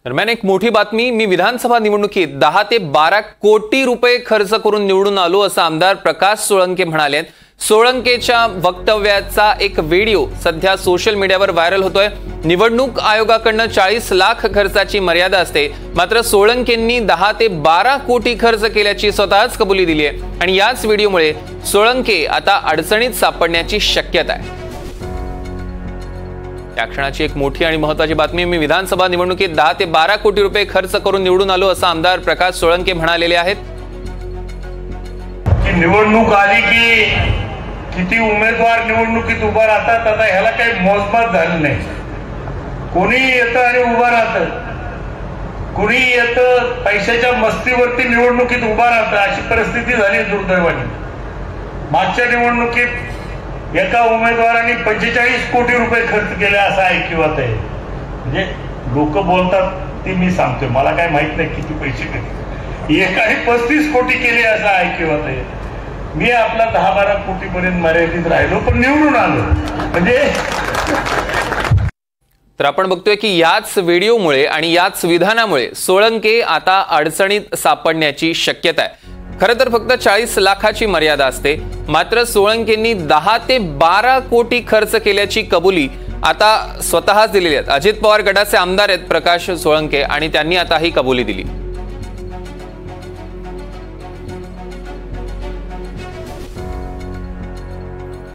दरम्यान एक मोठी बातमी, मी विधानसभा निवडणुकीत 10 ते 12 कोटी रुपये खर्च करून निवडून आलो असं आमदार प्रकाश सोळंके म्हणाले। सोळंकेच्या वक्तव्याचा एक व्हिडिओ सध्या सोशल मीडियावर व्हायरल होतोय। निवडणूक आयोगाकडून 40 लाख खर्चाची मर्यादा असते, मात्र सोळंकेंनी 10 ते 12 कोटी खर्च केल्याची स्वतःच कबुली दिली आहे आणि याच व्हिडिओमुळे सोळंके आता अडचणीत सापडण्याची शक्यता आहे। या क्षणाची एक मोठी आणि महत्त्वाची बातमी, मी विधानसभा निवडणुकीत 10 ते 12 कोटी रुपये खर्च करून निवडून आलो असं आमदार प्रकाश सोळंके म्हणालेले आहेत। की निवडणूक आली की किती उमेदवार निवडणुकीत उभा राहतात, आता ह्याला काही मोजमाप झालं नाही। कोणी येतं आणि उभा राहतं, कोणी येतं पैशाच्या मस्तीवरती निवडणुकीत उभा राहतं, अशी परिस्थिती झाली दुर्दैवाने। मागच्या निवडणुकीत एका उमेदवाराने 45 कोटी रुपये खर्च केले असं ऐकिवात आहे। म्हणजे लोक बोलतात ते मी सांगतोय, मला काय माहित नाही किती पैसे केले। एकाने 35 कोटी केले असं ऐकिवात आहे। मी आपला 10-12 कोटी पर्यंत मर्यादित राहिलो, पण निवडून आलो। म्हणजे तर आपण बघतोय की याच व्हिडिओमुळे आणि याच विधानामुळे सोळंके आता अडचणीत सापडण्याची शक्यता आहे। खरं तर फक्त 40 लाखाची मर्यादा असते, मात्र सोळंकेंनी 10 ते 12 कोटी खर्च केल्याची कबुली आता स्वतःच दिलेली आहे। अजित पवार गटाचे आमदार आहेत प्रकाश सोळंके आणि त्यांनी आता ही कबुली दिली।